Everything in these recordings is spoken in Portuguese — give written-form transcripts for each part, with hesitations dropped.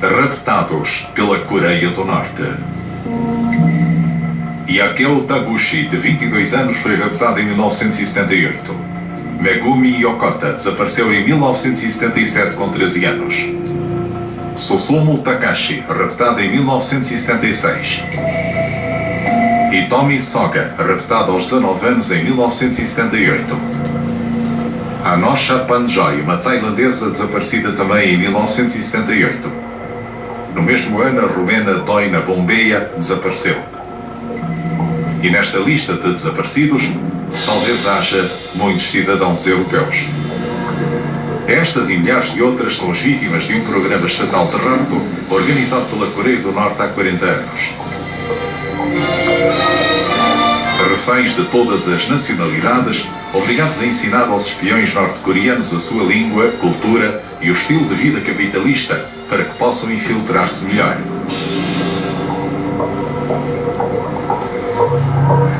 Raptados pela Coreia do Norte. Yakeo Taguchi, de 22 anos, foi raptado em 1978. Megumi Yokota desapareceu em 1977 com 13 anos. Susumu Takashi, raptado em 1976. Hitomi Soga, raptado aos 19 anos em 1978. Anosha Panjoy, uma tailandesa desaparecida também em 1978. No mesmo ano, a romena Doina Bombeia desapareceu. E nesta lista de desaparecidos, talvez haja muitos cidadãos europeus. Estas e milhares de outras são as vítimas de um programa estatal de rapto organizado pela Coreia do Norte há 40 anos. Reféns de todas as nacionalidades, obrigados a ensinar aos espiões norte-coreanos a sua língua, cultura e o estilo de vida capitalista para que possam infiltrar-se melhor.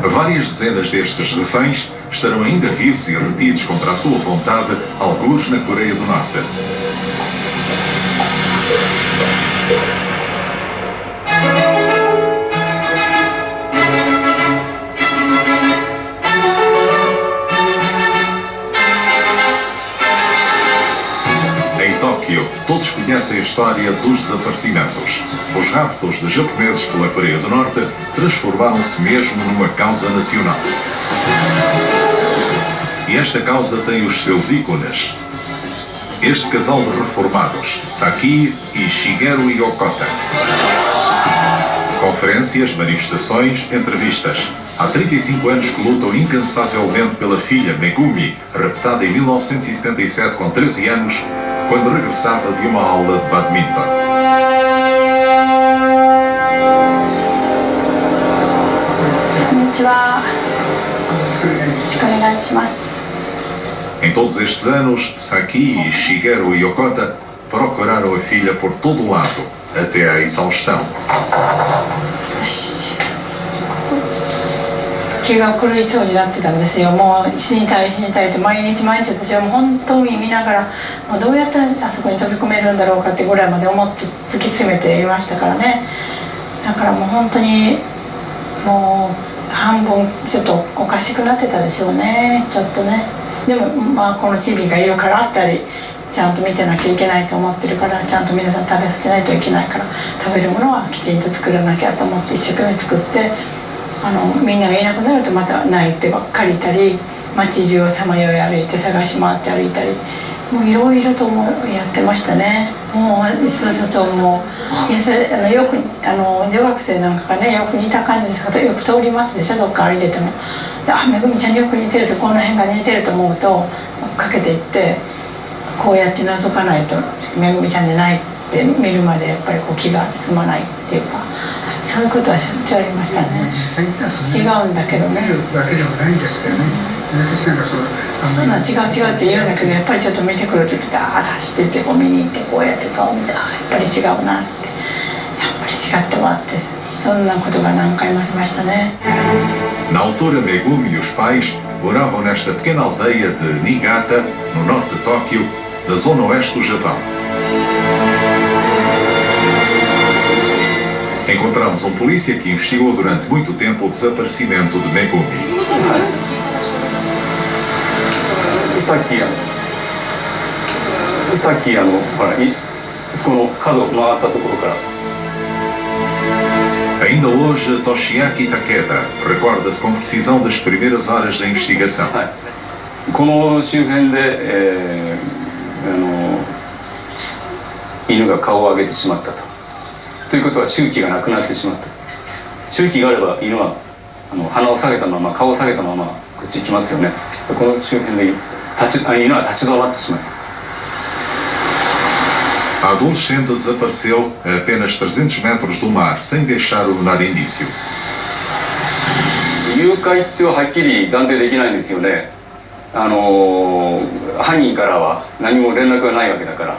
Várias dezenas destes reféns estarão ainda vivos e retidos contra a sua vontade, algures na Coreia do Norte. Em Tóquio, todos conhecem a história dos desaparecimentos. Os raptos de japoneses pela Coreia do Norte transformaram-se mesmo numa causa nacional. E esta causa tem os seus ícones. Este casal de reformados, Saki e Shigeru Yokota. Conferências, manifestações, entrevistas. Há 35 anos que lutam incansavelmente pela filha Megumi, raptada em 1977 com 13 anos, quando regressava de uma aula de badminton. Em todos estes anos, Saki e Shigeru Yokota procuraram a filha por todo o lado, até à exaustão. 気が狂いそうになってたんですよ。もう死にたい死にたいと毎日毎日私はもう本当に見ながらもうどうやったらあそこに飛び込めるんだろうかってぐらいまで思って突き詰めていましたからね。だからもう本当にもう半分ちょっとおかしくなってたでしょうね、ちょっとね。でもまあこのチビがいるからあったりちゃんと見てなきゃいけないと思ってるから、ちゃんと皆さん食べさせないといけないから、食べるものはきちんと作らなきゃと思って一生懸命作って、みんながいなくなるとまた泣いてばっかりいたり、街中をさまよい歩いて探し回って歩いたり、もういろいろとやってましたね。もうそうするともうよく女学生なんかがね、よく似た感じの方よく通りますでしょ、どっか歩いてても。あ、めぐみちゃんによく似てると、この辺が似てると思うと追っかけていって、こうやって覗かないとめぐみちゃんじゃないって見るまでやっぱりこう気が済まないっていうか、そういうことはしょっちゅうありましたね。実際に言ったらそ違うんだけどね。見るわけでもないんですけどね。私なんかそんな違う違うって言うんだけど、やっぱりちょっと見てくるときダーッと走っていってこう見に行ってこうやって顔を見て、あ、やっぱり違うなって、やっぱり違ってもあって、そんなことが何回もありましたね。Na altura, Megumi e os pais moravam nesta pequena aldeia de Niigata, no norte de Tóquio, na zona oeste do Japão. Encontramos um polícia que investigou durante muito tempo o desaparecimento de Megumi. さっきほらその角を曲がったところから。 Ainda hoje, Toshiaki Takeda recorda-se com precisão das primeiras horas da investigação. はい、この周辺で、犬が顔を上げてしまったと。ということは周期がなくなってしまった。周期があれば犬は鼻を下げたまま、顔を下げたままこっち行きますよね。この周辺で犬は立ち止まってしまった。 A adolescente desapareceu a apenas 300 metros do mar, sem deixar o menor indício. 誘拐ってはっきり断定できないんですよね。犯人からは何も連絡がないわけだから。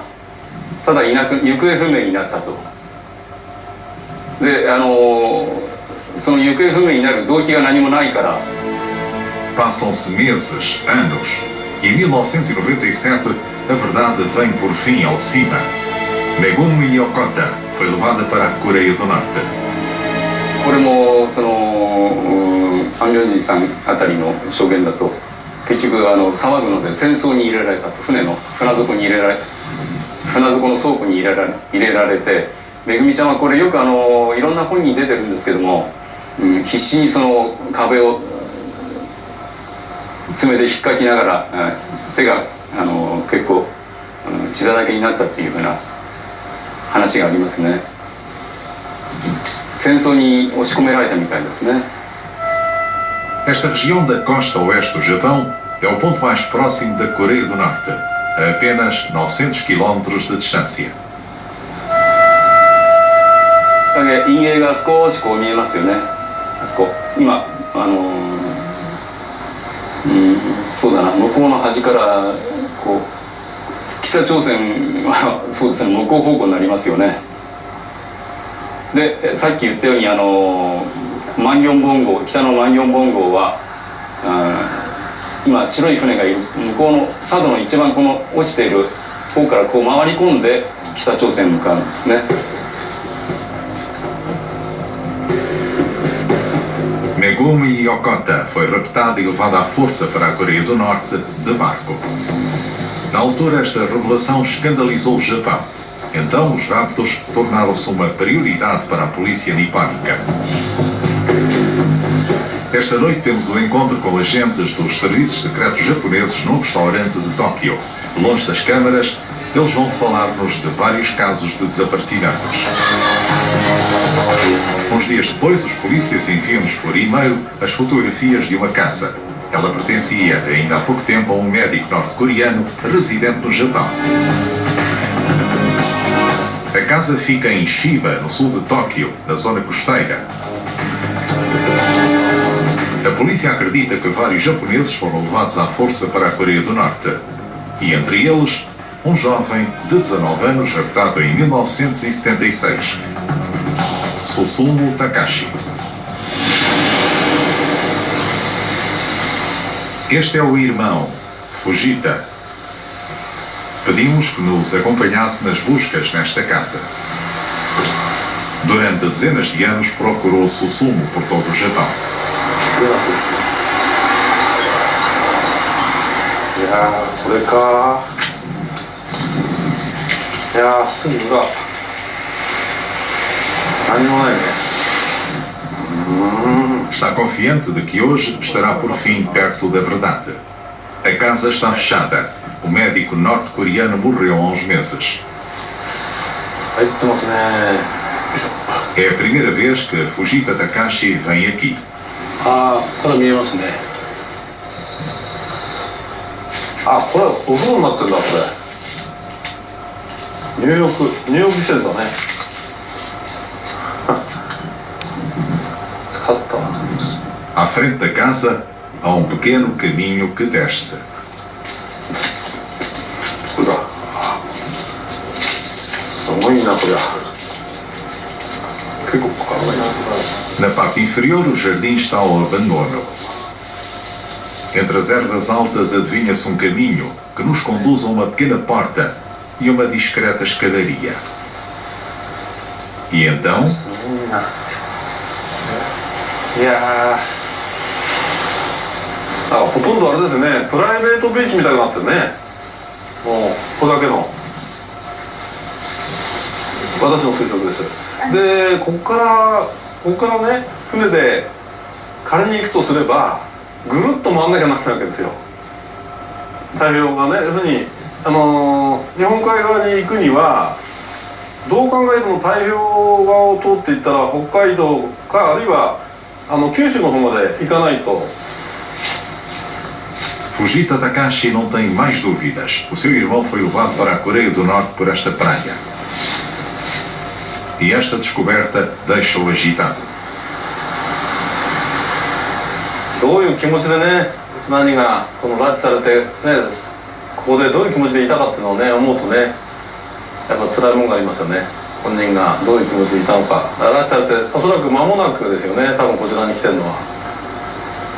ただ行方不明になったと。で、その行方不明になる動機が何もないから。 Passam-se meses, anos, e em 1997 a verdade vem por fim ao de cima. Megumi Yokota foi levada para a Coreia do Norte. これもそのアン・リョンジンさんあたりの証言だと、結局騒ぐので戦争に入れられたと、船底に入れられ、船底の倉庫に入れられて、めぐみちゃんはこれよくいろんな本に出てるんですけども、必死にその壁を爪で引っかきながら、手が結構血だらけになったっていうふうな話がありますね。戦争に押し込められたみたいですね。 Esta região da costa oeste do Japão é o ponto mais próximo da Coreia do Norte, a apenas 900 km de distância. 陰影が少しこう見えますよね。あそこ今そうだな、向こうの端からこう北朝鮮はそうですね、向こう方向になりますよね。でさっき言ったようにマンギョンボン号、北のマンギョンボン号は今白い船がいる向こうの佐渡の一番この落ちている方からこう回り込んで北朝鮮に向かうんですね。 Megumi Yokota foi raptada e levada à força para a Coreia do Norte de barco. Na altura, esta revelação escandalizou o Japão. Então, os raptos tornaram-se uma prioridade para a polícia nipónica. Esta noite temos um encontro com agentes dos serviços secretos japoneses num restaurante de Tóquio. Longe das câmaras, eles vão falar-nos de vários casos de desaparecimentos. Uns dias depois, os polícias enviam-nos por e-mail as fotografias de uma casa. Ela pertencia ainda há pouco tempo a um médico norte-coreano residente no Japão. A casa fica em Shiba, no sul de Tóquio, na zona costeira. A polícia acredita que vários japoneses foram levados à força para a Coreia do Norte. E entre eles, um jovem de 19 anos raptado em 1976. Susumu Takashi. Este é o irmão, Fujita. Pedimos que nos acompanhasse nas buscas nesta casa. Durante dezenas de anos procurou Susumu por todo o Japão. いやー、これか。いやー、すぐ裏。何もないね。Está confiante de que hoje estará por fim perto da verdade. A casa está fechada. O médico norte-coreano morreu há uns meses. 入ってますね。よいしょ。 É a primeira vez que Fujita Takashi vem aqui. ああ、これ見えますね。あ、これお風呂になってるんだ、これ。入浴施設だね。使ったわ。 À frente da casa, há um pequeno caminho que desce. これだ。すごいな、こりゃ。結構かかるね。 Na parte inferior, o jardim está ao abandono. Entre as ervas altas adivinha-se um caminho que nos conduz a uma pequena porta e uma discreta escadaria. E então, すごいな。いやー、ほとんどあれですね、プライベートビーチみたいになってるね。もうここだけの私の推測です。でここからね、船で仮に行くとすればぐるっと回んなきゃなってないわけですよ、太平洋側ね。要するに日本海側に行くにはどう考えても太平洋側を通っていったら北海道か、あるいは九州の方まで行かないと。 Fujita Takashi não tem mais dúvidas. O seu irmão foi levado para a Coreia do Norte por esta praia. E esta descoberta deixa-o agitado. どういう気持ちでね、何がその拉致されてね、ここでどういう気持ちでいたかっていうのをね、思うとね、やっぱ辛いもんがありますよね。本人がどういう気持ちでいたのか。拉致されておそらく間もなくですよね、多分こちらに来てるのは。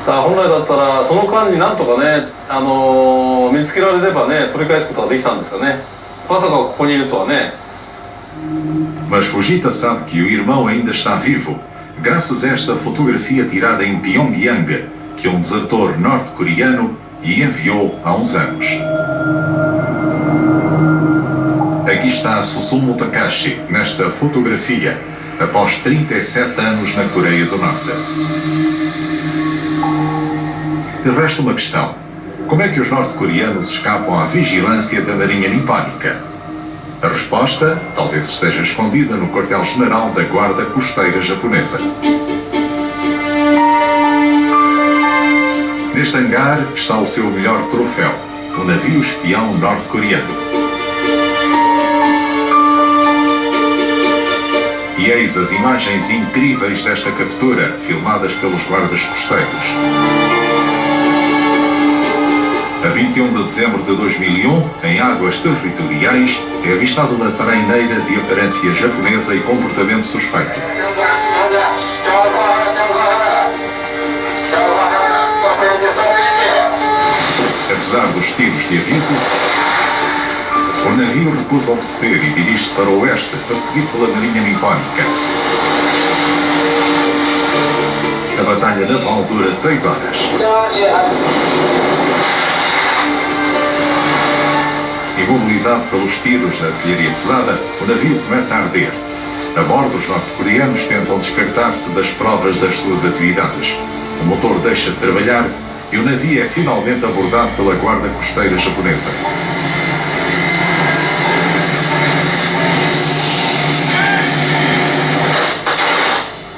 だから本来だったらその間になんとかね、見つけられればね、取り返すことができたんですかね。まさかここにいるとはね、Mas Fujita sabe que o irmão ainda está vivo, graças a esta fotografia tirada em Pyongyang, que um desertor norte-coreano lhe enviou há uns anos. Aqui está Susumu Takashi, nesta fotografia, após 37 anos na Coreia do Norte. E resta uma questão. Como é que os norte-coreanos escapam à vigilância da Marinha Nipónica? A resposta talvez esteja escondida no quartel-general da Guarda Costeira Japonesa. Neste hangar está o seu melhor troféu, o navio espião norte-coreano. E eis as imagens incríveis desta captura, filmadas pelos guardas costeiros. A 21 de dezembro de 2001, em águas territoriais, é avistada uma traineira de aparência japonesa e comportamento suspeito. Apesar dos tiros de aviso, o navio recusa obedecer e dirige-se para o oeste, perseguido pela Marinha Nipónica. A batalha naval dura 6 horas. Imobilizado pelos tiros da artilharia pesada, o navio começa a arder. A bordo, os norte-coreanos tentam descartar-se das provas das suas atividades. O motor deixa de trabalhar e o navio é finalmente abordado pela Guarda Costeira Japonesa.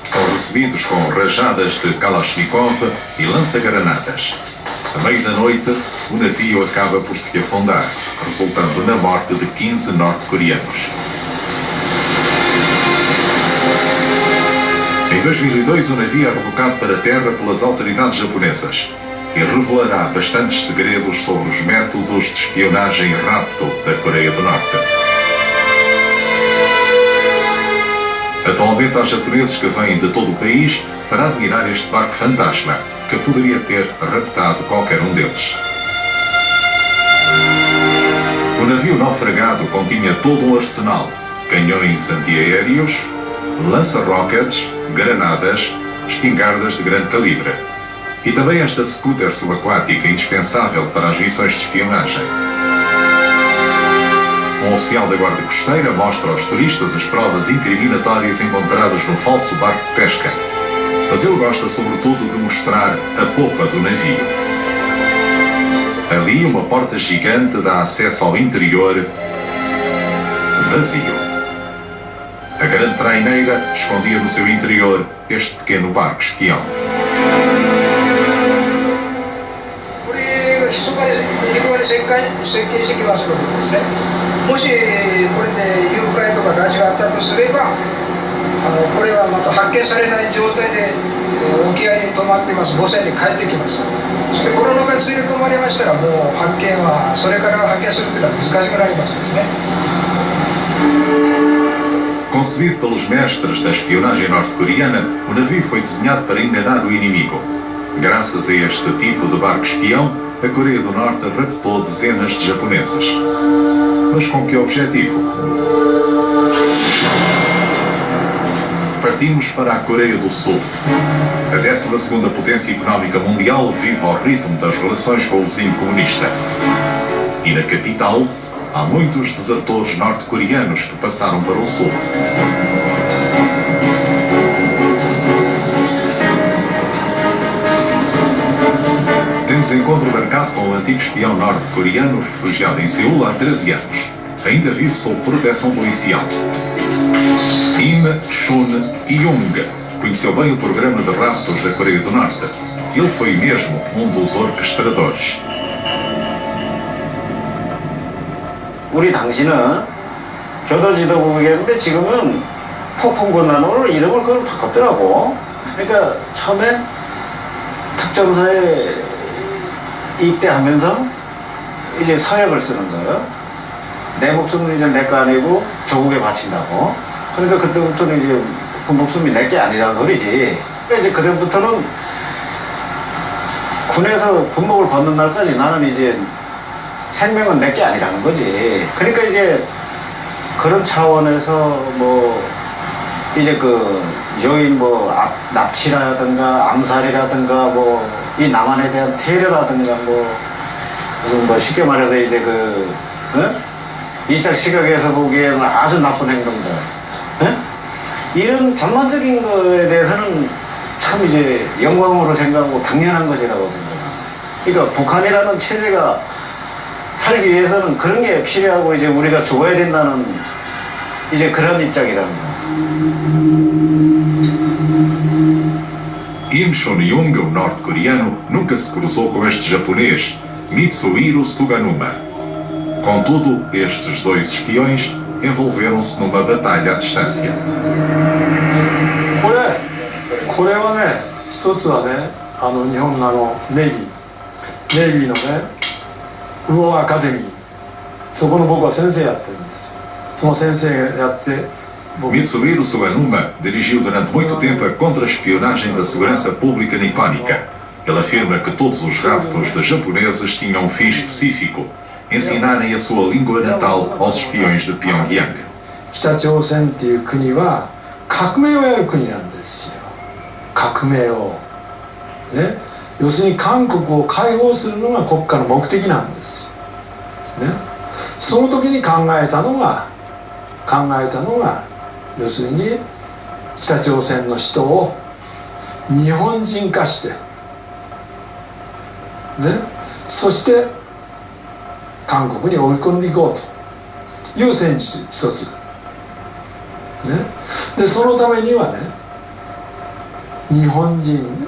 São recebidos com rajadas de Kalashnikov e lança-granadas. À meia da noite, o navio acaba por se afundar, resultando na morte de 15 norte-coreanos. Em 2002, o navio é rebocado para a terra pelas autoridades japonesas e revelará bastantes segredos sobre os métodos de espionagem e rapto da Coreia do Norte. Atualmente há japoneses que vêm de todo o país para admirar este barco fantasma, que poderia ter raptado qualquer um deles. O navio naufragado continha todo um arsenal: canhões antiaéreos, lança-rockets, granadas, espingardas de grande calibre. E também esta scooter subaquática indispensável para as missões de espionagem. Um oficial da Guarda Costeira mostra aos turistas as provas incriminatórias encontradas no falso barco de pesca. Mas ele gosta sobretudo de mostrar a popa do navio. Ali, uma porta gigante dá acesso ao interior vazio. A grande traineira escondia no seu interior este pequeno barco espião. これが密かに陸側に接近してきますのでですね、もしこれで誘拐とか拉致があったとすれば、これはまた発見されない状態で沖合に止まっています母船に帰ってきます。そしてこの中に吸い込まれましたら、もう発見はそれから発見するというのは難しくなりますですね。 Concebido pelos mestres da espionagem norte-coreana, o navio foi desenhado para enganar o inimigo. Graças a este tipo de barco espião, a Coreia do Norte raptou dezenas de japoneses. Mas com que objetivo? Partimos para a Coreia do Sul. A 12ª potência económica mundial vive ao ritmo das relações com o vizinho comunista. E na capital, há muitos desertores norte-coreanos que passaram para o sul. Temos encontro marcado com o antigo espião norte-coreano refugiado em Seul há 13 anos. Ainda vive sob proteção policial. Im Chun-Young conheceu bem o programa de raptos da Coreia do Norte. Ele foi mesmo um dos orquestradores. 우리 당시는 교도지도국이었는데 지금은 폭풍군단으로 이름을 그걸 바꿨더라고. 그러니까 처음에 특전사에 입대하면서 이제 서약을 쓰는 거예요. 내 목숨은 이제 내 거 아니고 조국에 바친다고. 그러니까 그때부터는 이제 그 목숨이 내 게 아니라는 소리지. 그러니까 이제 그때부터는 군에서 군복을 벗는 날까지 나는 이제 생명은 내 게 아니라는 거지. 그러니까 이제 그런 차원에서 뭐 이제 그 여인 뭐 납치라든가 암살이라든가 뭐 이 남한에 대한 테러라든가 뭐 무슨 뭐 쉽게 말해서 이제 그 이짝 시각에서 보기에는 아주 나쁜 행동들 이런 전반적인 거에 대해서는 참 이제 영광으로 생각하고 당연한 것이라고 생각합니다. 그러니까 북한이라는 체제가 살기 위해서는 그런 게 필요하고 이제 우리가 죽어야 된다는 이제 그런 입장이라는 거예요. Kim Jong-un, o norte-coreano, nunca se cruzou com este japonês, Mitsuhiro Suganuma. Contudo, estes dois espiões envolveram-se numa batalha à distância. これはね、一つはね、日本のネイビーのね、ウォーアカデミー、そこの僕は先生やってるんです。その先生やって、Mitsuhiro Suganuma dirigiu durante muito tempo a contra-espionagem da segurança pública nipónica. Ele afirma que todos os raptos de japoneses tinham um fim específico: ensinarem a sua língua natal aos espiões de Pyongyang. 北朝鮮っていう国は革命をやる国なんですよ。革命をね、要するに韓国を解放するのが国家の目的なんですよ、ね、その時に考えたのが要するに北朝鮮の人を日本人化して、ね、そして韓国に追い込んでいこうという戦術一つ、ね、でそのためにはね、日本人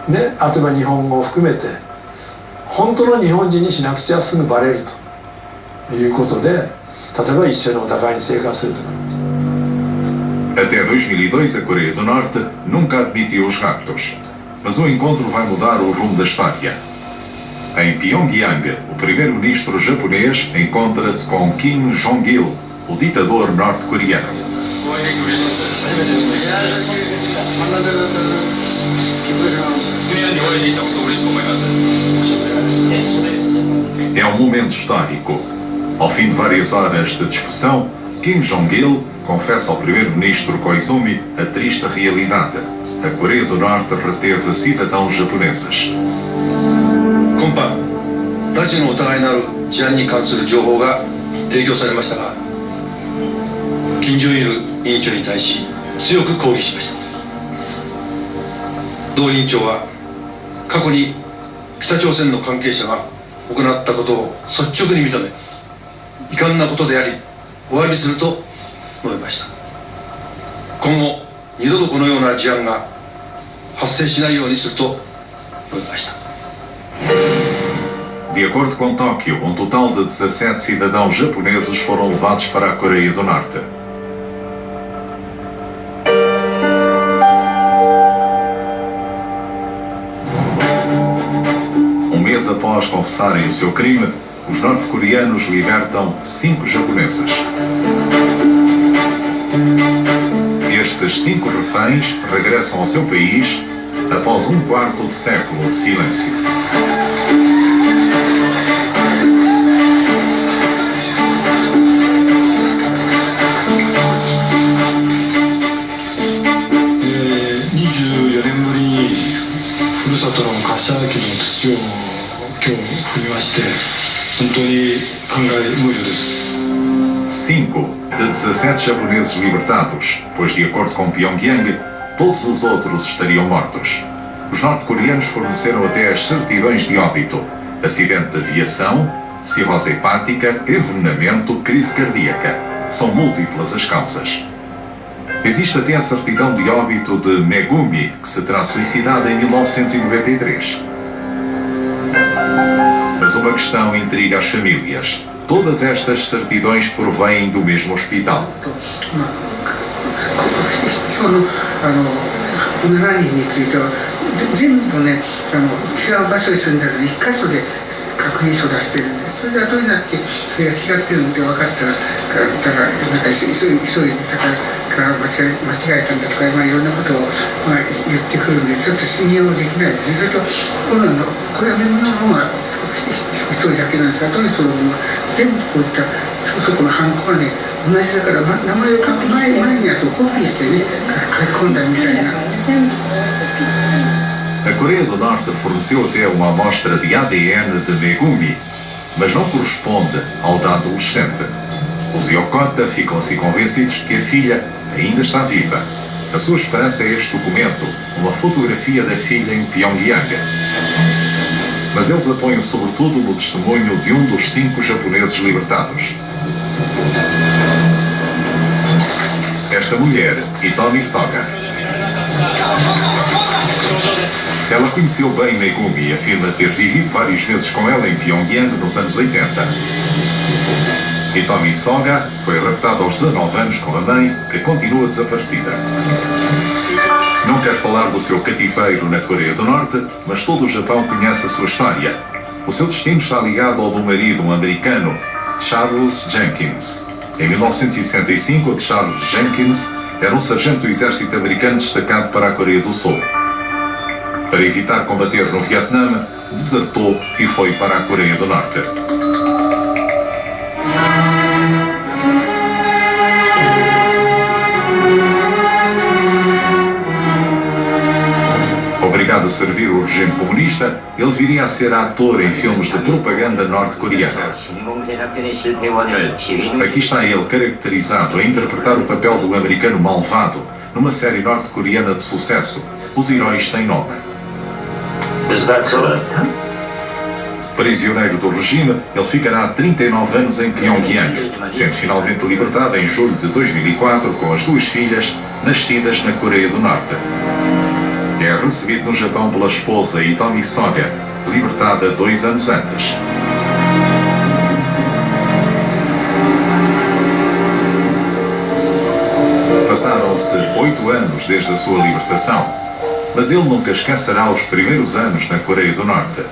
ね、例えば日本語を含めて本当の日本人にしなくちゃすぐバレるということで、例えば一緒にお互いに生活するとか。Até 2002, a Coreia do Norte nunca admitiu os raptos. Mas o encontro vai mudar o rumo da história. Em Pyongyang, o primeiro-ministro japonês encontra-se com Kim Jong-il, o ditador norte-coreano. É um momento histórico. Ao fim de várias horas de discussão, Kim Jong-il confessa ao primeiro-ministro Koizumi a triste realidade. A Coreia do Norte reteve cidadãos japoneses. 今般、拉致の疑いのある事案に関する情報が提供されましたが、金正日委員長に対し強く抗議しました。同委員長は過去に北朝鮮の関係者が行ったことを率直に認め、遺憾なことでありお詫びすると述べました。今後二度とこのような事案が発生しないようにすると述べました。 De acordo com Tóquio, um total de 17 cidadãos japoneses foram levados para a Coreia do Norte. Um mês após confessarem o seu crime, os norte-coreanos libertam 5 japoneses. Estes 5 reféns regressam ao seu país após um quarto de século de silêncio. Cinco de 17 japoneses libertados, pois de acordo com Pyongyang, todos os outros estariam mortos. Os norte-coreanos forneceram até as certidões de óbito: acidente de aviação, cirrose hepática, envenenamento, crise cardíaca. São múltiplas as causas. Existe até a certidão de óbito de Megumi, que se terá suicidado em 1993. Mas uma questão intriga as famílias. Todas estas certidões provêm do mesmo hospital. 7人については全部ね違う場所に住んでる1箇所で確認書を出してるんで、それで後になってそれが違ってるので分かったらなんか急いでたから間違えたんだとか、いろんなことを言ってくるんでちょっと信用できないですね。それとこれはめぐみの方が1人だけなんですが、後の人の方が全部こういったそこのハンコはね同じだから、名前を書く前にやつをコピーしてね書き込んだみたいな。 A Coreia do Norte forneceu até uma amostra de ADN de Megumi, mas não corresponde ao da adolescente. Os Yokota ficam assim convencidos de que a filha ainda está viva. A sua esperança é este documento, uma fotografia da filha em Pyongyang. Mas eles apoiam sobretudo no testemunho de um dos 5 japoneses libertados. Esta mulher, Hitomi Soga. Ela conheceu bem Megumi e afirma ter vivido vários meses com ela em Pyongyang nos anos 80. Hitomi Soga foi raptada aos 19 anos com a mãe, que continua desaparecida. Não quer falar do seu cativeiro na Coreia do Norte, mas todo o Japão conhece a sua história. O seu destino está ligado ao do marido, um americano, Charles Jenkins. Em 1965, Charles Jenkins era um sargento do exército americano destacado para a Coreia do Sul. Para evitar combater no Vietnã, desertou e foi para a Coreia do Norte. Obrigado a servir o regime comunista, ele viria a ser ator em filmes de propaganda norte-coreana. Aqui está ele caracterizado a interpretar o papel do americano malvado numa série norte-coreana de sucesso, Os Heróis Sem Nome. Prisioneiro do regime, ele ficará 39 anos em Pyongyang, sendo finalmente libertado em julho de 2004 com as 2 filhas nascidas na Coreia do Norte. É recebido no Japão pela esposa Hitomi Soga, libertada 2 anos antes. Passaram-se 8 anos desde a sua libertação, mas ele nunca esquecerá os primeiros anos na Coreia do Norte,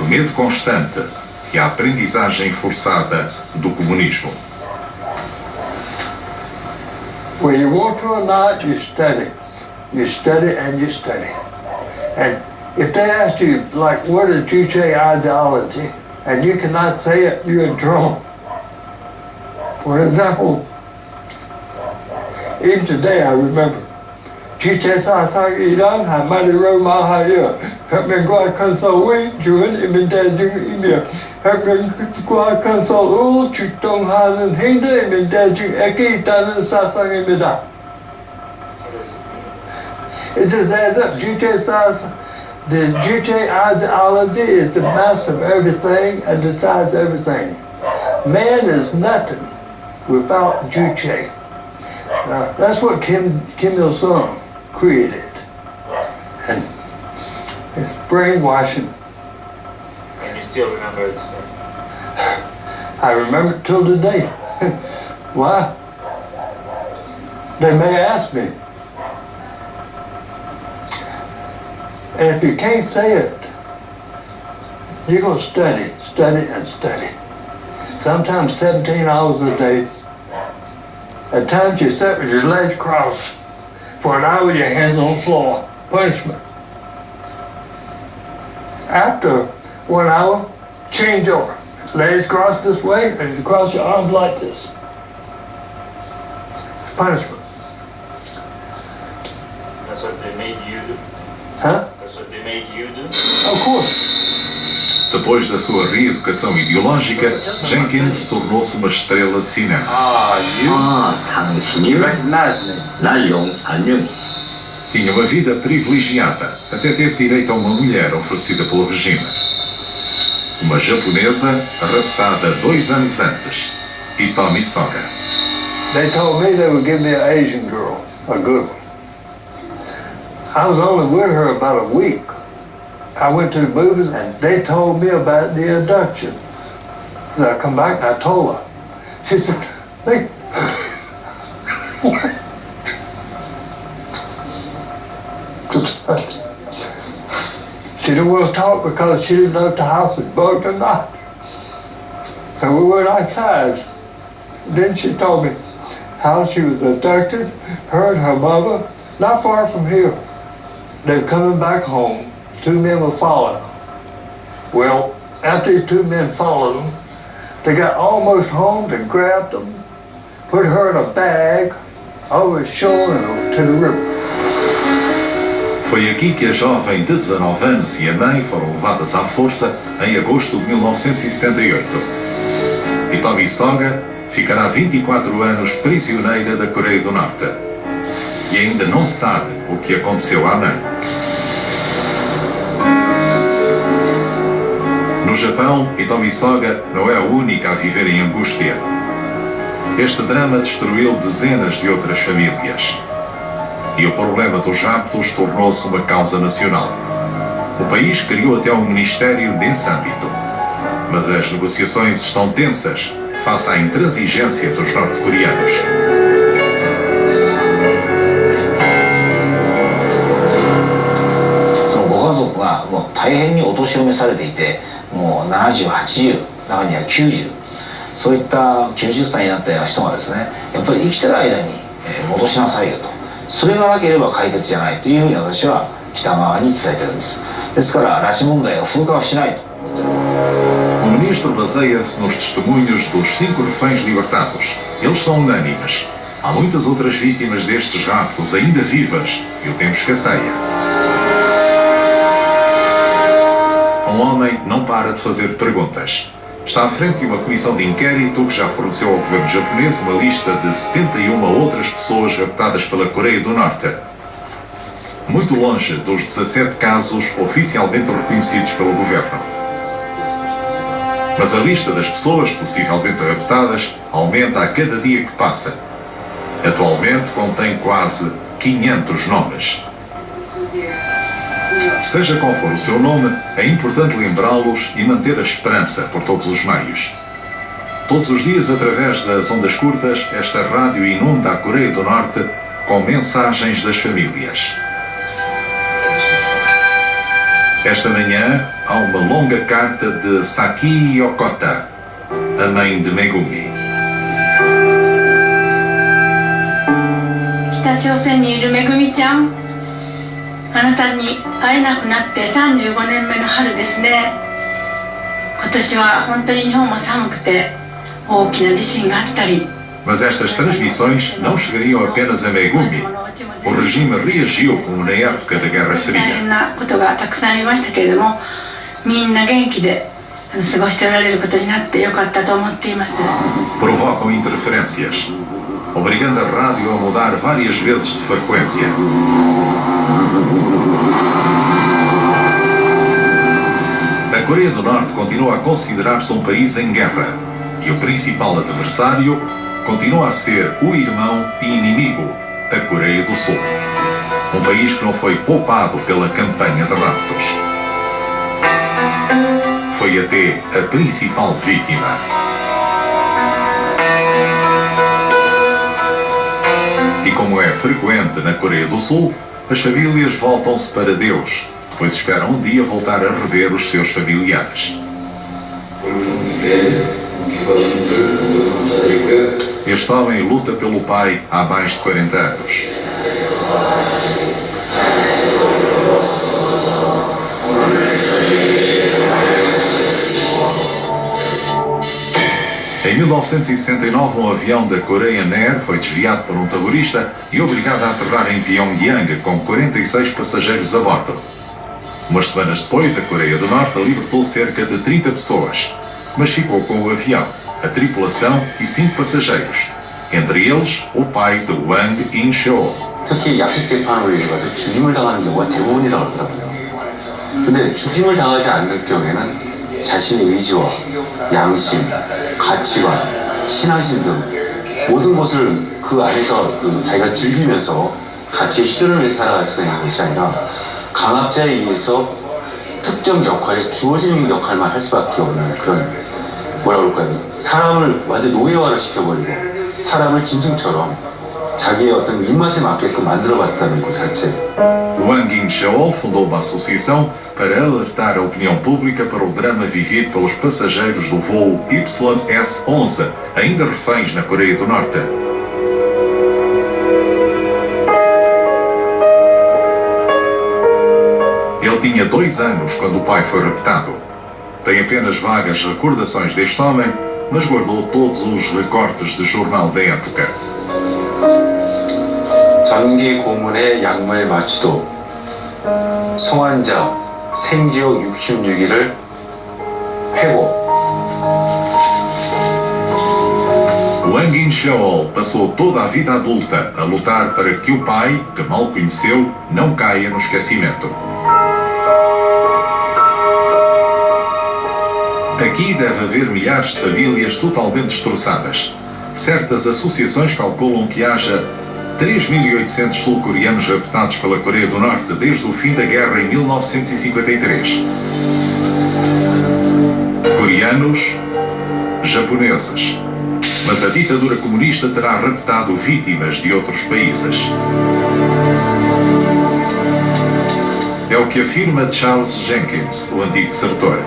o medo constante e a aprendizagem forçada do comunismo. When you walk to a night, you study. You study and you study. And if they ask you, like, what is Juche ideology, and you cannot say it, you're in trouble. For example, even today I remember, Juche Sasaki Iran, Hamadi Roma Haya, Herman Gua Consol Wing, Juan, Ibn Dajung India, Herman Gua Consol Ul, Chutong Hanan Hinda, Ibn Dajung Eki, Tanan Sasang Imida. It just adds up. The Juche ideology is the master of everything and decides everything. Man is nothing without Juche. That's what Kim Il-sung created. And it's brainwashing. And you still remember it today? I remember it till today. Why? They may ask me. And if you can't say it, you're going to study, and study. Sometimes 17 hours a day. At times you sit with your legs crossed for an hour with your hands on the floor. Punishment. After 1 hour, change over. Legs crossed this way and you cross your arms like this. It's punishment. That's what they made you do? Huh? That's what they made you do? Of course. Depois da sua reeducação ideológica, Jenkins tornou-se uma estrela de cinema. 당신이 날 용안녕. Tinha uma vida privilegiada, até teve direito a uma mulher oferecida pelo regime. Uma japonesa raptada 2 anos antes, Hitomi Soga. They told me they would give me an Asian girl, a good one. I was only with her about a week. I went to the movies and they told me about the abduction. And I come back and I told her. She said, "Hey, what?" She didn't want to talk because she didn't know if the house was bugged or not. So we went outside. Then she told me how she was abducted, her and her mother, not far from here. They were coming back home. 2 men were following them. Well, after the 2 men followed them, They got almost home, they grabbed them, put her in a bag, over his shoulder and to the river. Foi aqui que a jovem de 19 anos e a mãe foram levadas à força em agosto de 1978. Hitomi Soga ficará 24 anos prisioneira da Coreia do Norte. E ainda não sabe o que aconteceu à mãe. No Japão, Hitomi Soga não é a única a viver em angústia. Este drama destruiu dezenas de outras famílias. E o problema dos raptos tornou-se uma causa nacional. O país criou até um ministério nesse âmbito. Mas as negociações estão tensas face à intransigência dos norte-coreanos. ご家族がもう大変にお年を召されていて、もう70、80、中には90、そういった90歳になったような人がですね、やっぱり生きてる間に戻しなさいよと、それがなければ解決じゃないというふうに私は北側に伝えてるんです。ですから拉致問題は風化はしないと思ってる。O ministro baseia-se nos testemunhos dos 5 reféns libertados. Eles são unânimes. Há muitas outras vítimas destes raptos ainda vivas e o tempo escasseia. Um homem não para de fazer perguntas. Está à frente de uma comissão de inquérito que já forneceu ao governo japonês uma lista de 71 outras pessoas raptadas pela Coreia do Norte. Muito longe dos 17 casos oficialmente reconhecidos pelo governo. Mas a lista das pessoas possivelmente raptadas aumenta a cada dia que passa. Atualmente contém quase 500 nomes. Seja qual for o seu nome, é importante lembrá-los e manter a esperança por todos os meios. Todos os dias, através das ondas curtas, esta rádio inunda a Coreia do Norte com mensagens das famílias. Esta manhã, há uma longa carta de Saki Yokota, a mãe de Megumi. 北朝鮮にいるめぐみちゃん、あなたに会えなくなって35年目の春ですね。今年は本当に日本も寒くて大きな地震があったり。 Mas estas transmissões não chegariam apenas a Megumi. O regime reagiu como na época da Guerra 大 Fria. 変なことがたくさんありましたけれども、みんな元気で過ごしておられることになってよかったと思っています。 Provocam interferências, obrigando a rádio a mudar várias vezes de frequência. A Coreia do Norte continua a considerar-se um país em guerra e o principal adversário continua a ser o irmão e inimigo, a Coreia do Sul. Um país que não foi poupado pela campanha de raptos. Foi até a principal vítima. E como é frequente na Coreia do Sul, as famílias voltam-se para Deus, pois esperam um dia voltar a rever os seus familiares. Este homem luta pelo pai há mais de 40 anos. Em 1969, um avião da Korean Air foi desviado por um terrorista e obrigado a aterrar em Pyongyang com 46 passageiros a bordo. Umas semanas depois, a Coreia do Norte libertou cerca de 30 pessoas, mas ficou com o avião, a tripulação e 5 passageiros, entre eles o pai de Wang In-cheol. 특히 약식 재판으로 인해 가지고 죽임을 당하는 경우가 대부분이라고 그러더라고요. 근데 죽임을 당하지 않을 경우에는 자신의 의지와 양심, 가치관, 신앙심 등 모든 것을 그 안에서 자기가 즐기면서 가치의 실현을 위해 살아갈 수가 있는 것이 아니라 강압자에 의해서 특정 역할에 주어지는 역할만 할 수밖에 없는 그런 뭐라 그럴까요? 사람을 완전 노예화를 시켜버리고 사람을 짐승처럼 자기의 어떤 입맛에 맞게끔 만들어봤다는 것 자체. Wang In-cheol fundou uma associação para alertar a opinião pública para o drama vivido pelos passageiros do voo YS-11, ainda reféns na Coreia do Norte. Ele tinha 2 anos quando o pai foi raptado. Tem apenas vagas recordações deste homem, mas guardou todos os recortes de jornal da época. 전기 고문의 약물 마취도 송환자 생지옥 66일을 회고. Wang Yinshaol passou toda a vida adulta a lutar para que o pai, que mal conheceu, não caia no esquecimento. Aqui deve haver milhares de famílias totalmente destroçadas. Certas associações calculam que haja 3.800 sul-coreanos raptados pela Coreia do Norte desde o fim da guerra em 1953. Coreanos, japoneses. Mas a ditadura comunista terá raptado vítimas de outros países. É o que afirma Charles Jenkins, o antigo desertor.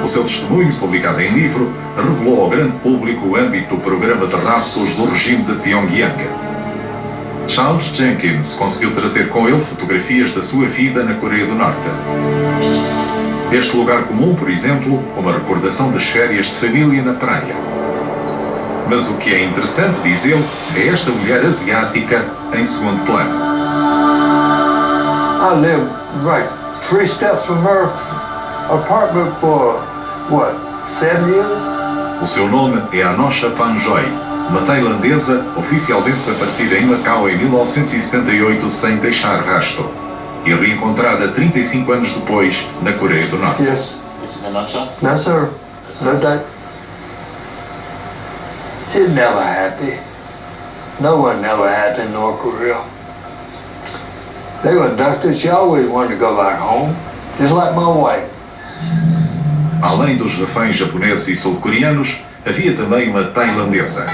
O seu testemunho, publicado em livro, revelou ao grande público o âmbito do programa de raptos do regime de Pyongyang. Charles Jenkins conseguiu trazer com ele fotografias da sua vida na Coreia do Norte. Este lugar comum, por exemplo, uma recordação das férias de família na praia. Mas o que é interessante, diz ele, é esta mulher asiática em segundo plano. I lived like 3 steps from her apartment for, 7 years? O seu nome é Anosha Panjoy, uma tailandesa oficialmente desaparecida em Macau em 1978 sem deixar rastro e reencontrada 35 anos depois na Coreia do Norte. Yes. This is Anosha? No, sir. No doubt. She's never happy. No one never happy in North Korea. They were abducted. She always wanted to go back home, just like my wife. Além dos reféns japoneses e sul-coreanos, havia também uma tailandesa.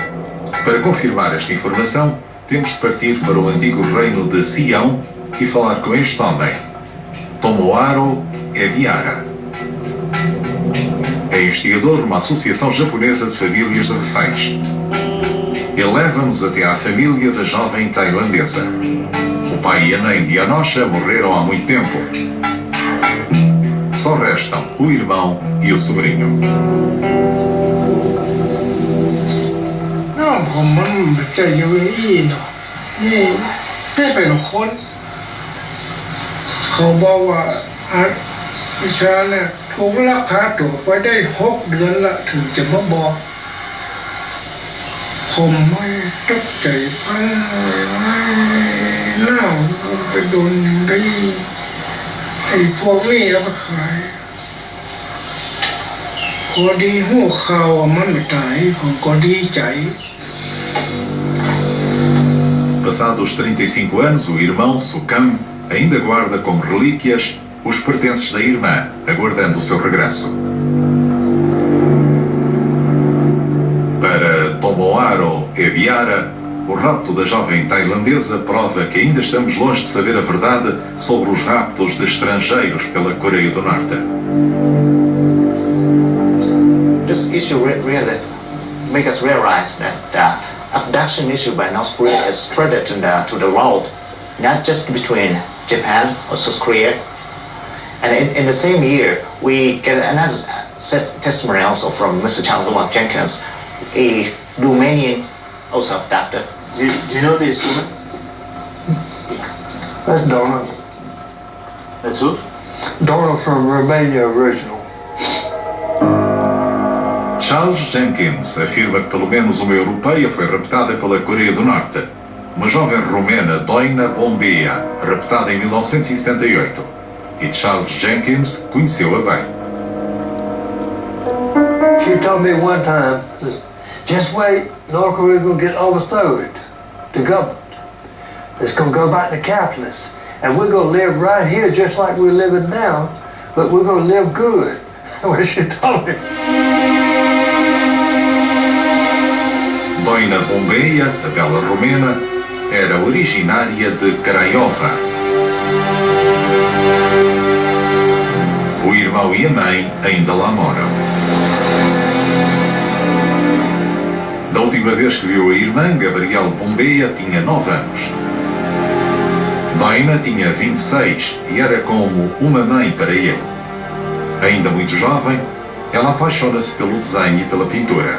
Para confirmar esta informação, temos de partir para o antigo reino de Sião e falar com este homem, Tomoharo Ebiara. É investigador numa associação japonesa de famílias de reféns. Ele leva-nos até à família da jovem tailandesa. O pai e a mãe de Anosha morreram há muito tempo. Só restam o irmão e o sobrinho. น้องผมมันจะอยู่อีเนาะนี่ได้เป็นคนเขาบอกว่าวิชาเนี่ยถูกลักพาตัวไปได้6 เดือนละถึงจะมาบอกผมไม่ตกใจพังหน้าผมไปโดนได้ไอ้พวกนี้เอาไปขายพอดีหูข่าวว่ามันไม่ตายผมก็ดีใจ Passados 35 anos, o irmão Sukam ainda guarda como relíquias os pertences da irmã, aguardando o seu regresso. Para Tomoharo Ebiara, o rapto da jovem tailandesa prova que ainda estamos longe de saber a verdade sobre os raptos de estrangeiros pela Coreia do Norte. This issue make us realize that the abduction issue by North Korea is spread to the world, not just between Japan or South Korea. And in the same year, we get another testimony also from Mr. Charles Jenkins, a Romanian also abducted. Do you know this woman? That's Donna. That's who? Donna from Romania original. Charles Jenkins afirma que pelo menos uma europeia foi raptada pela Coreia do Norte. Uma jovem romena, Doina Bombeia, raptada em 1978. E Charles Jenkins conheceu-a bem. She told me one time, just wait, North Korea gonna get overthrown. The government. It's gonna go back to capitalists. And we're gonna live right here just like we're living now, but we're gonna live good. What she told me. Doina Bombeia, a bela romena, era originária de Craiova. O irmão e a mãe ainda lá moram. Da última vez que viu a irmã, Gabriel Bombeia tinha 9 anos. Doina tinha 26 e era como uma mãe para ele. Ainda muito jovem, ela apaixona-se pelo desenho e pela pintura.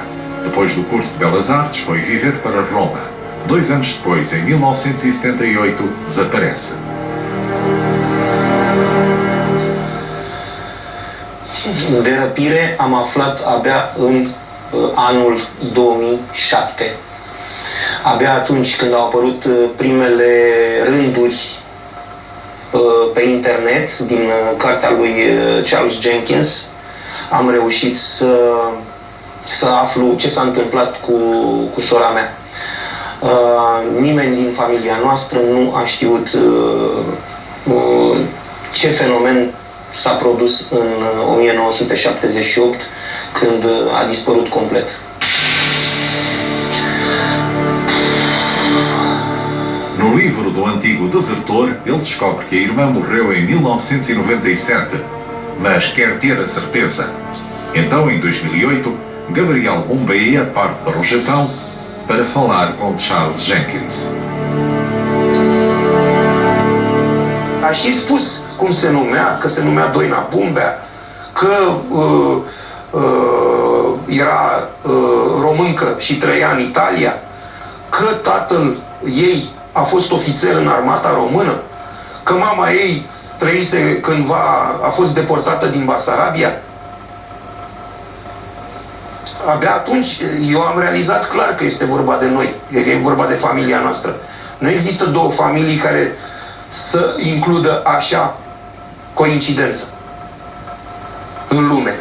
Depois do curso de Belas Artes, foi viver para Roma. 2 anos depois, em 1978, desaparece. De răpire am aflat abia în anul 2007. Abia atunci când au apărut primele rânduri pe internet din cartea lui Charles Jenkins, am reușit să aflu ce s-a întâmplat cu sora mea. Nimeni din familia noastră nu a știut ce fenomen s-a produs în 1978, când a dispărut complet. No livro do antigo desertor, ele descobre que a irmã morreu em 1997, mas quer ter a certeza. Então, em 2008, Gabriel Bombeia parte para o Japão para falar com Charles Jenkins. A și spus cum se numea, că se numea Doina Bumbea, că era româncă și trăia în Italia, că tatăl ei a fost ofițer în armata română, că mama ei trăise cândva, a fost deportată din Basarabia. Abia atunci eu am realizat clar că este vorba de noi, că e vorba de familia noastră. Nu există două familii care să includă așa coincidență în lume.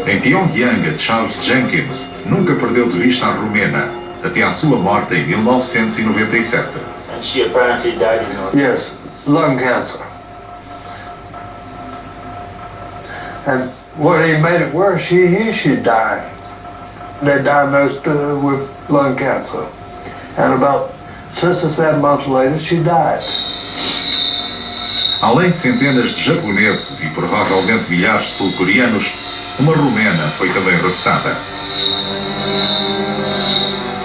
Em Pyongyang, Charles Jenkins nunca perdeu de vista a romena, até à sua morte em 1997. And she apparently died in Yes, lung cancer. And what he made it worse, she died. They diagnosed her with lung cancer. And about 6 or 7 months later, she died. Além de centenas de japoneses e provavelmente milhares de sul-coreanos, uma romena foi também raptada.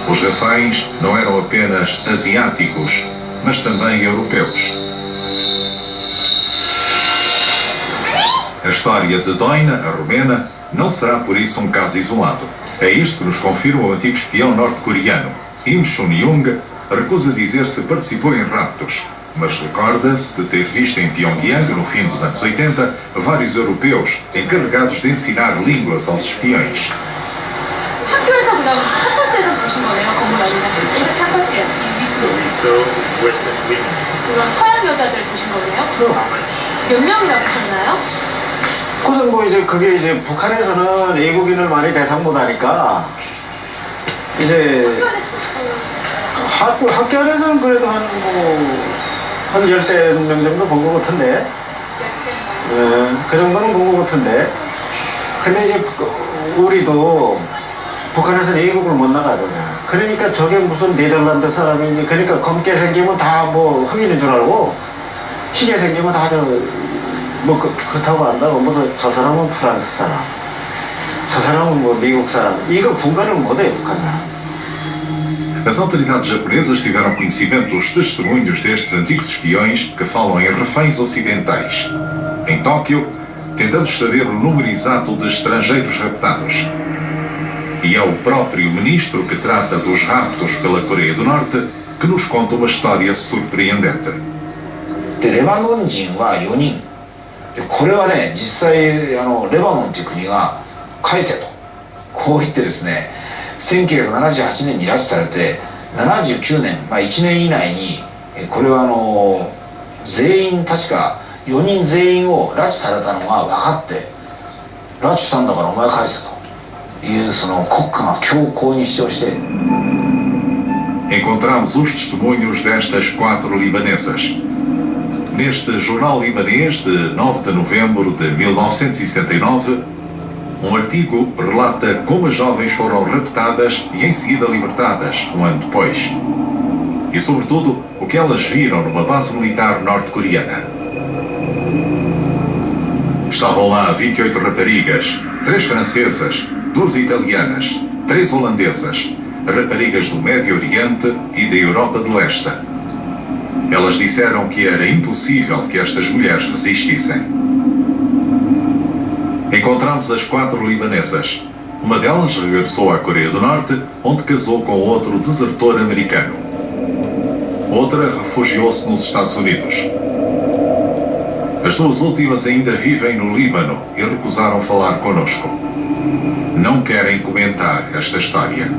Os reféns não eram apenas asiáticos, mas também europeus. A história de Doina, a romena, não será por isso um caso isolado. É isto que nos confirma o antigo espião norte-coreano. Im Chun-yong recusa dizer se participou em raptos, mas recorda-se de ter visto em Pyongyang, no fim dos anos 80, vários europeus encarregados de ensinar línguas aos espiões. 학교에서 그럼 캠퍼스에서 보신 거네요, 건물 안에는? 일단 캠퍼스에서 So Western women. 그럼 서양 여자들 보신 거네요? 몇 명이나 보셨나요? 그것은 뭐 이제 그게 이제 북한에서는 외국인을 많이 대상 못하니까 이제 학교 안에서는 그래도 한 10대 명 정도 본 것 같은데. 그 정도는 본 것 같은데. 근데 이제 우리도 북한에서 외국을 못 나가거든요. 그러니까 저게 무슨 네덜란드 사람이 이제 그러니까 검게 생기면 다 뭐 흑인인 줄 알고 희게 생기면 다 뭐 그렇다고 안다고 무슨 저 사람은 프랑스 사람, 저 사람은 뭐 미국 사람. 이거 분간을 못해요, 북한은. As autoridades japonesas tiveram conhecimento dos testemunhos destes antigos espiões que falam em reféns ocidentais. Em Tóquio, tentamos saber o número exato de estrangeiros raptados. E é o próprio ministro que trata dos raptos pela Coreia do Norte que nos conta uma história surpreendente. レバノン人は4人で、これはね、実際レバノンという国が返せとこう言ってですね、1978年に拉致されて79年、1年以内にこれは全員確か4人全員を拉致されたのが分かって、拉致したんだからお前返せというその国家が強硬に主張して。 Encontramos os testemunhos destas 4 libanesas. Neste jornal libanês de 9 de novembro de 1979, um artigo relata como as jovens foram raptadas e em seguida libertadas, um ano depois. E, sobretudo, o que elas viram numa base militar norte-coreana. Estavam lá 28 raparigas, 3 francesas, 2 italianas, 3 holandesas, raparigas do Médio Oriente e da Europa de Leste. Elas disseram que era impossível que estas mulheres resistissem. Encontramos as 4 libanesas. Uma delas regressou à Coreia do Norte, onde casou com outro desertor americano. Outra refugiou-se nos Estados Unidos. As 2 últimas ainda vivem no Líbano e recusaram falar conosco. Não querem comentar esta história.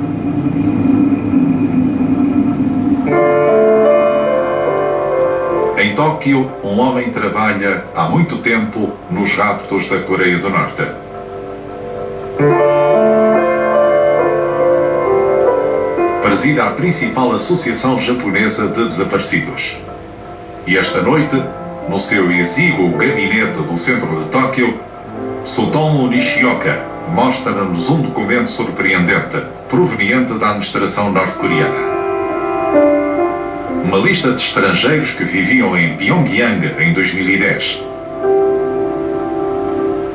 Em Tóquio, um homem trabalha há muito tempo nos raptos da Coreia do Norte. Preside a principal associação japonesa de desaparecidos. E esta noite, no seu exíguo gabinete do centro de Tóquio, Tsutomu Nishioka mostra-nos um documento surpreendente, proveniente da administração norte-coreana. Uma lista de estrangeiros que viviam em Pyongyang em 2010.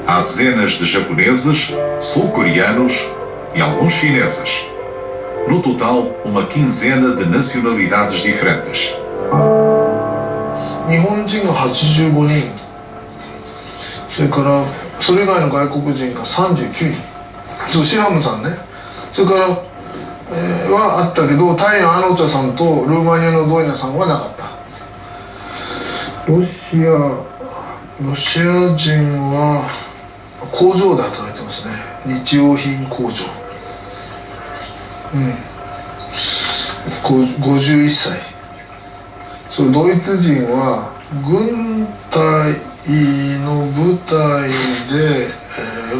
Há dezenas de japoneses, sul-coreanos e alguns chineses. No total, uma quinzena de nacionalidades diferentes. 日本人が85人、それからそれ以外の外国人が39人、シハムさんね、それから、はあったけど、タイのアノチャさんとルーマニアのドイナさんはなかった。ロシア人は工場で働いてますね。日用品工場。51歳。そうドイツ人は軍隊の部隊で、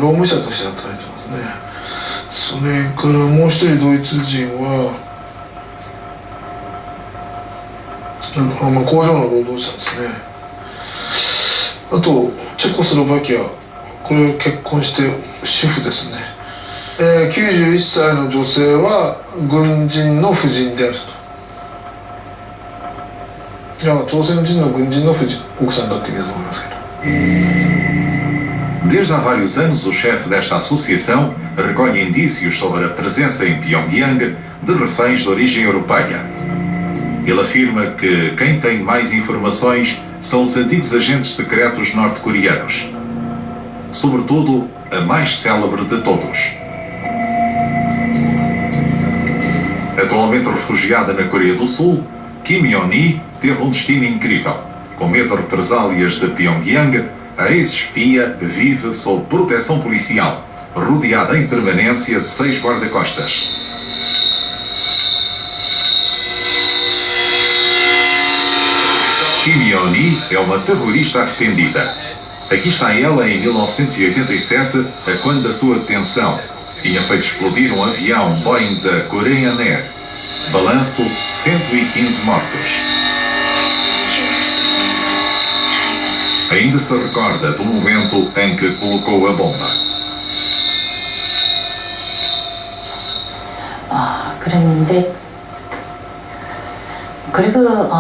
労務者として働いてますね。それからもう一人ドイツ人は、工場の労働者ですね。あとチェコスロバキア、これ結婚して主婦ですね。91歳の女性は軍人の夫人であると。いや、朝鮮人の軍人の奥さんだって意味だと思いますけど。 Desde há vários anos, o chefe desta associação recolhe indícios sobre a presença em Pyongyang de reféns de origem europeia. Ele afirma que quem tem mais informações são os antigos agentes secretos norte-coreanos. Sobretudo, a mais célebre de todos. Atualmente refugiada na Coreia do Sul, Kim Yeon-hee teve um destino incrível. Com medo de represálias de Pyongyang, a ex-espia vive sob proteção policial, rodeada em permanência de 6 guarda-costas. Kim Yeon-hee é uma terrorista arrependida. Aqui está ela em 1987, a quando da sua detenção. Tinha feito explodir um avião Boeing da Korean Air. Balanço 115 mortos. Ainda se recorda do momento em que colocou a bomba. 그런데 그리고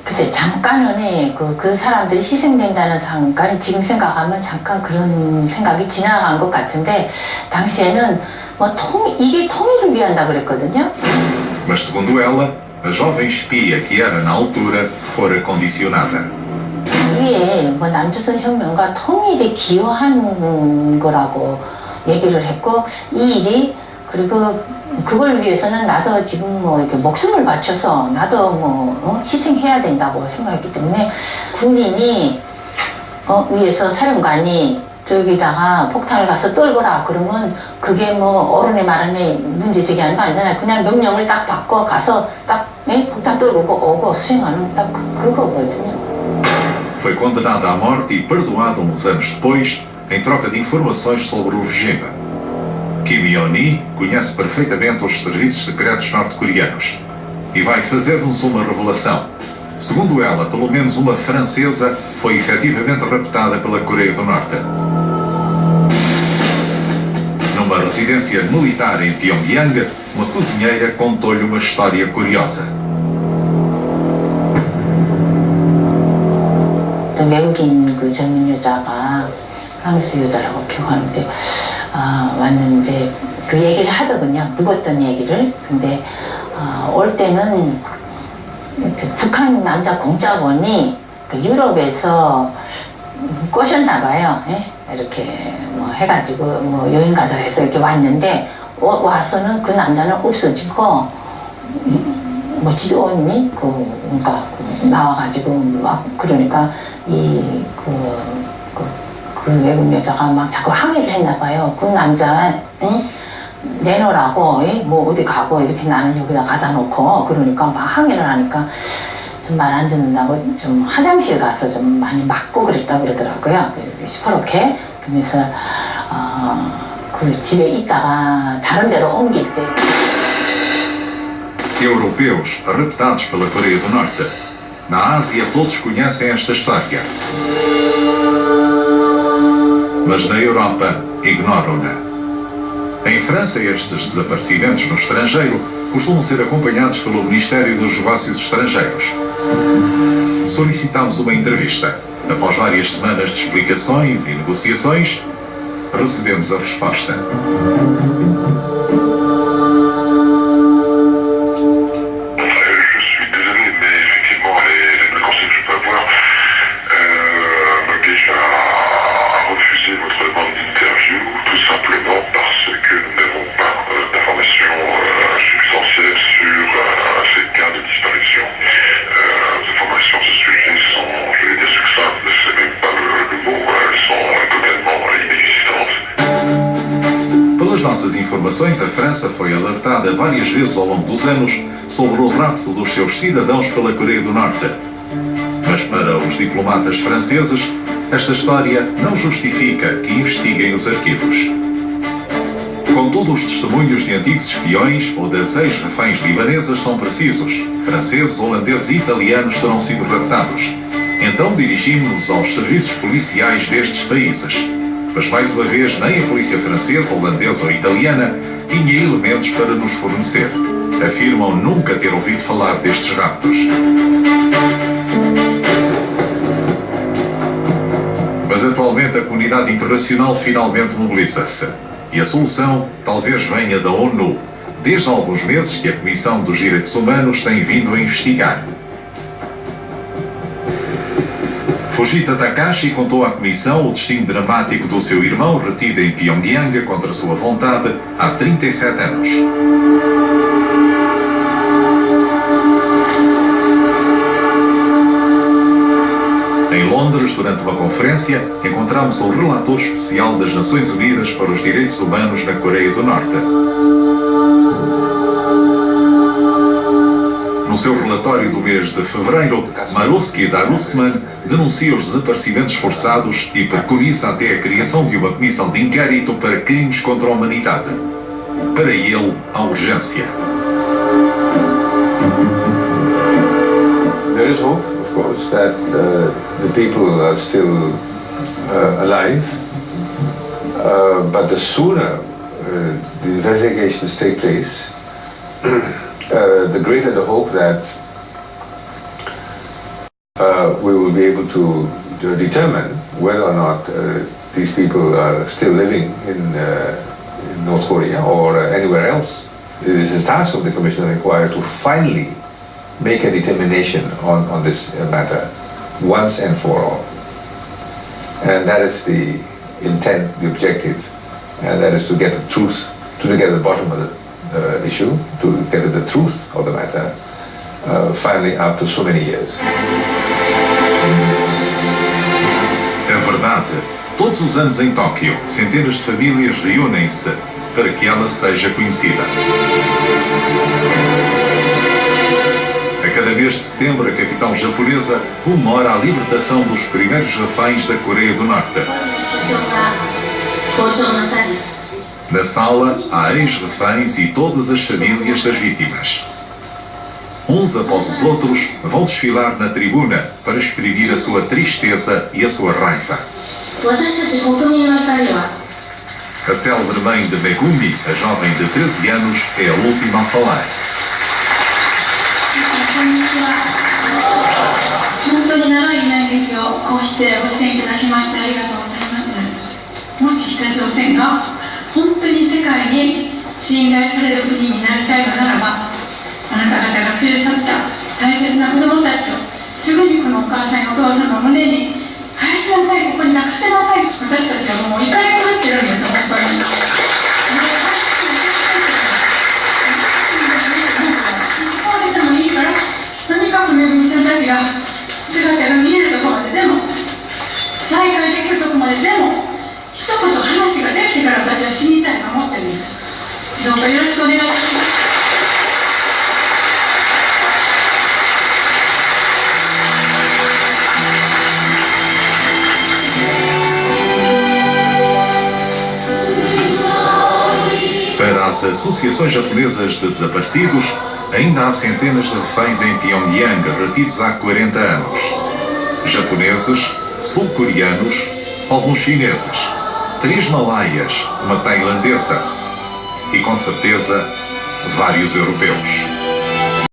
글쎄 잠깐은 그 사람들이 희생된다는 잠깐 지금 생각하면 잠깐 그런 생각이 지나간 것 같은데 당시에는 이게 통일을 위한다 그랬거든요. Mas segundo ela, a jovem espia que era na altura fora condicionada. 위에 남조선 혁명과 통일에 기여한 거라고 얘기를 했고 이 일이 그리고 그걸 위해서는 나도 지금 이렇게 목숨을 바쳐서 나도 희생해야 된다고 생각했기 때문에 군인이 위에서 사령관이 저기다가 폭탄을 가서 떨거라 그러면 그게 어른이 말하는 문제 제기하는 거 아니잖아요. 그냥 명령을 딱 받고 가서 딱 폭탄 떨고 오고 수행하는 딱 그거거든요. Foi condenada à morte e perdoada uns anos depois em troca de informações sobre o regime. Kim Yeon-hee conhece perfeitamente os serviços secretos norte-coreanos e vai fazer-nos uma revelação. Segundo ela, pelo menos uma francesa foi efetivamente raptada pela Coreia do Norte. Numa residência militar em Pyongyang, uma cozinheira contou-lhe uma história curiosa. 외국인 그 젊은 여자가 프랑스 여자라고 기억하는데 왔는데 그 얘기를 하더군요. 묵었던 얘기를. 근데 올 때는 그 북한 남자 공작원이 그 유럽에서 꼬셨나 봐요. 예? 이렇게 뭐 해가지고 뭐 여행 가자 해서 이렇게 왔는데 와서는 그 남자는 없어지고 뭐 지도원이 그러니까 나와가지고 막 그러니까 그 외국 여자가 막 자꾸 항의를 했나 봐요. 그 남자 내놓으라고 뭐 어디 가고 이렇게 나는 여기다 갖다 놓고 그러니까 막 항의를 하니까 좀 말 안 듣는다고 좀 화장실 가서 좀 많이 맞고 그랬다 그러더라고요. 시퍼렇게. 그래서 그 집에 있다가 다른 데로 옮길 때 Europeus raptados pela Coreia do Norte. Na Ásia todos conhecem esta história. Mas na Europa ignoram-na. Em França, estes desaparecimentos no estrangeiro costumam ser acompanhados pelo Ministério dos Negócios Estrangeiros. Solicitamos uma entrevista. Após várias semanas de explicações e negociações, recebemos a resposta. Pelas nossas informações, a França foi alertada várias vezes ao longo dos anos sobre o rapto dos seus cidadãos pela Coreia do Norte. Mas para os diplomatas franceses, esta história não justifica que investiguem os arquivos. Contudo, os testemunhos de antigos espiões ou das ex-reféns libanesas são precisos. Franceses, holandeses e italianos terão sido raptados. Então dirigimos-nos aos serviços policiais destes países. Mas mais uma vez, nem a polícia francesa, holandesa ou italiana tinha elementos para nos fornecer. Afirmam nunca ter ouvido falar destes raptos. Mas atualmente a comunidade internacional finalmente mobiliza-se. E a solução talvez venha da ONU. Desde há alguns meses que a Comissão dos Direitos Humanos tem vindo a investigar. Fujita Takashi contou à Comissão o destino dramático do seu irmão retido em Pyongyang contra sua vontade há 37 anos. Em Londres, durante uma conferência, encontramos o relator especial das Nações Unidas para os Direitos Humanos na Coreia do Norte. No seu relatório do mês de fevereiro, Maruski Darusman denuncia os desaparecimentos forçados e preconiza até a criação de uma comissão de inquérito para crimes contra a humanidade. Para ele, há urgência. There is hope, of course, that the people are still alive, but the sooner the investigations take place, the greater the hope that we will be able to determine whether or not these people are still living in North Korea or anywhere else. It is the task of the Commission of Inquiry to finally make a determination on this matter once and for all. And that is the intent, the objective, and that is to get the truth, to get to the bottom of the issue, to get to the truth of the matter, finally after so many years. É verdade. Todos os anos em Tóquio, centenas de famílias reúnem-se para que ela seja conhecida. A cada mês de setembro, a capital japonesa comemora a libertação dos primeiros reféns da Coreia do Norte. Na sala, há ex-reféns e todas as famílias das vítimas. Uns após os outros vão desfilar na tribuna para exprimir a sua tristeza e a sua raiva. A célebre mãe de Megumi, a jovem de 13 anos, é a última a falar. 本当に長い年月をこうしてご支援いただきましてありがとうございます。もし北朝鮮が本当に世界に信頼される国になりたいのならば、あなた方が連れ去った大切な子供たちをすぐにこのお母さんやお父さんの胸に返ししなさい、ここに泣かせなさい。私たちはもう怒り狂ってるんですよ、本当に。使われてもいいから、とにかくめぐみちゃんたちが姿が見えるところまででも、再会できるところまででも、一言話ができてから私は死にたいと思ってるんです。どうかよろしくお願いします。Para as associações japonesas de desaparecidos, ainda há centenas de reféns em Pyongyang retidos há 40 anos. Japoneses, sul-coreanos, alguns chineses, 3 malaias, uma tailandesa e, com certeza, vários europeus.